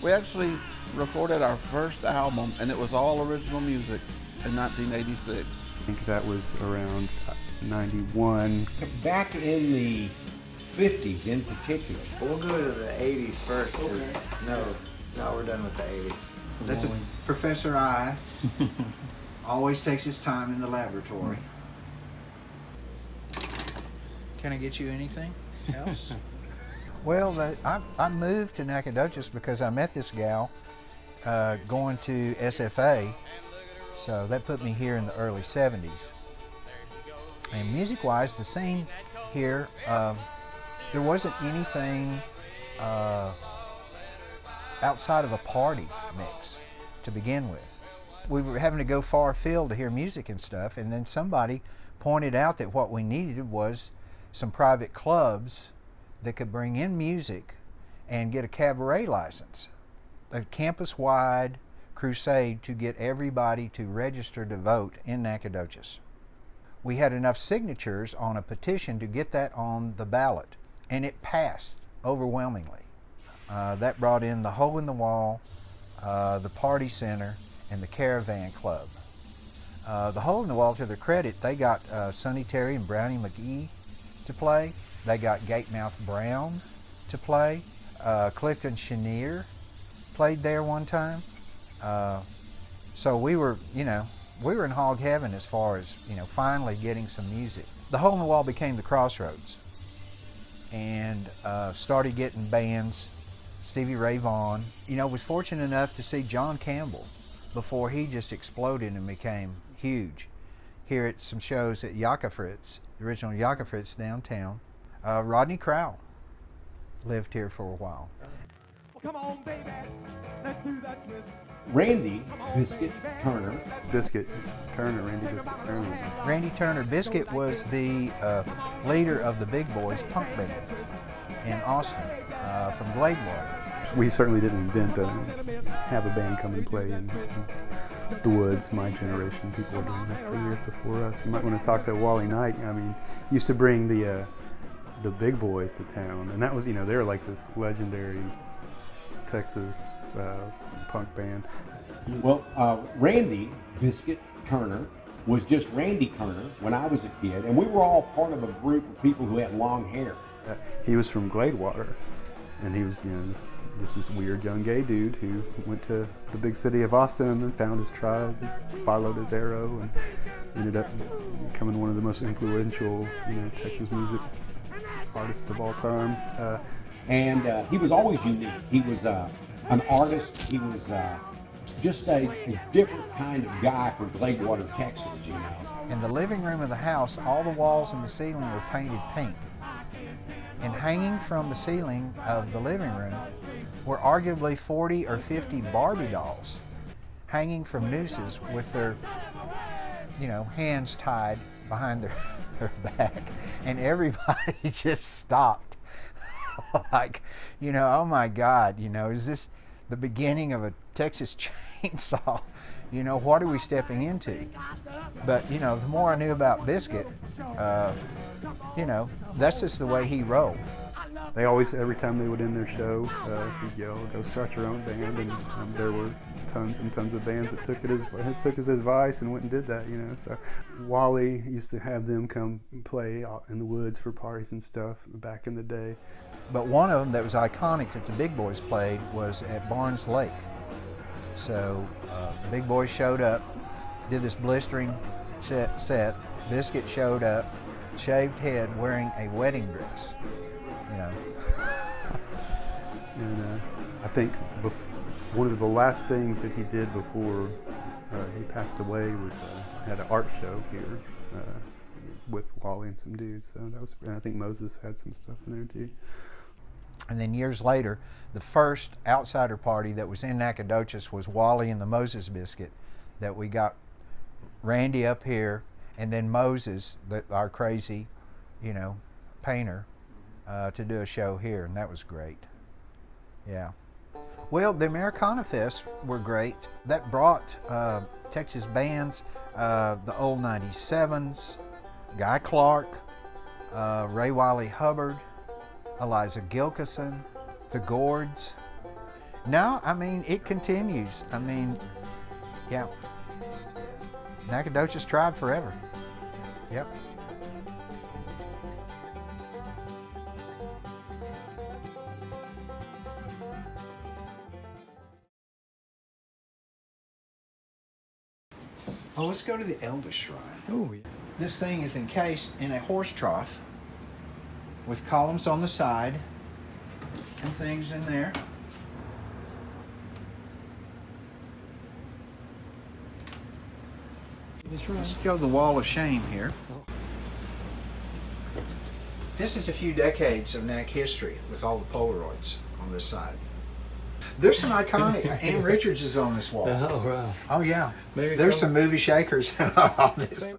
We actually recorded our first album, and it was all original music in 1986. I think that was around 91. Back in the 50s in particular. We'll go to the 80s first, because no, we're done with the 80s. That's a Professor I. Always takes his time in the laboratory. Can I get you anything else? Well, I moved to Nacogdoches because I met this gal going to SFA, so that put me here in the early 70s. And music-wise, the scene here, there wasn't anything outside of a party mix to begin with. We were having to go far afield to hear music and stuff, and then somebody pointed out that what we needed was some private clubs that could bring in music and get a cabaret license. A campus-wide crusade to get everybody to register to vote in Nacogdoches. We had enough signatures on a petition to get that on the ballot, and it passed overwhelmingly. That brought in the Hole in the Wall, the Party Center, and the Caravan Club. The Hole in the Wall, to their credit, they got Sonny Terry and Brownie McGee to play. They got Gatemouth Brown to play. Clifton Chenier played there one time. So we were in hog heaven as far as, finally getting some music. The Hole in the Wall became the Crossroads, and started getting bands. Stevie Ray Vaughan, was fortunate enough to see John Campbell before he just exploded and became huge. Here at some shows at Yaka Fritz, the original Yaka Fritz downtown. Rodney Crowell lived here for a while. Well, come on, baby, let's do that twist. Randy Biscuit Turner. Biscuit Turner, Randy Biscuit Turner. Randy Turner. Biscuit was the leader of the Big Boys punk band in Austin from Gladewater. We certainly didn't invent have a band come and play in the woods. My generation, people were doing that for years before us. You might want to talk to Wally Knight. I mean, used to bring the Big Boys to town, and that was, they were like this legendary Texas punk band. Well, Randy Biscuit Turner was just Randy Turner when I was a kid, and we were all part of a group of people who had long hair. He was from Gladewater, and he was, this weird young gay dude who went to the big city of Austin and found his tribe, followed his arrow, and ended up becoming one of the most influential, Texas music artists of all time. And he was always unique. He was an artist. He was just a different kind of guy for Gladewater, Texas, In the living room of the house, all the walls and the ceiling were painted pink. And hanging from the ceiling of the living room were arguably 40 or 50 Barbie dolls hanging from nooses with their, hands tied behind their back. And everybody just stopped. Like, oh my God, is this the beginning of a Texas chainsaw? What are we stepping into? But, the more I knew about Biscuit, that's just the way he rolled. They always, every time they would end their show, he'd yell, "Go start your own band," and there were tons and tons of bands that took his advice and went and did that, So Wally used to have them come play out in the woods for parties and stuff back in the day. But one of them that was iconic that the Big Boys played was at Barnes Lake. So the Big Boys showed up, did this blistering set. Biscuit showed up, shaved head, wearing a wedding dress. And I think one of the last things that he did before he passed away was had an art show here with Wally and some dudes. So that was, and I think Moses had some stuff in there too. And then years later, the first outsider party that was in Nacogdoches was Wally and the Moses Biscuit, that we got Randy up here, and then Moses, our crazy, painter, to do a show here, and that was great. Yeah. Well, the Americana Fest were great. That brought Texas bands, the old 97s, Guy Clark, Ray Wiley Hubbard, Eliza Gilkison, the Gourds. No, I mean, it continues. I mean, yeah. Nacogdoches tried forever. Yep. Oh, let's go to the Elvis Shrine. Oh, yeah. This thing is encased in a horse trough with columns on the side and things in there. Let's go to the Wall of Shame here. This is a few decades of Nac history with all the Polaroids on this side. There's some iconic. Ann Richards is on this wall. Oh, wow. Oh yeah. Maybe There's some movie shakers on this.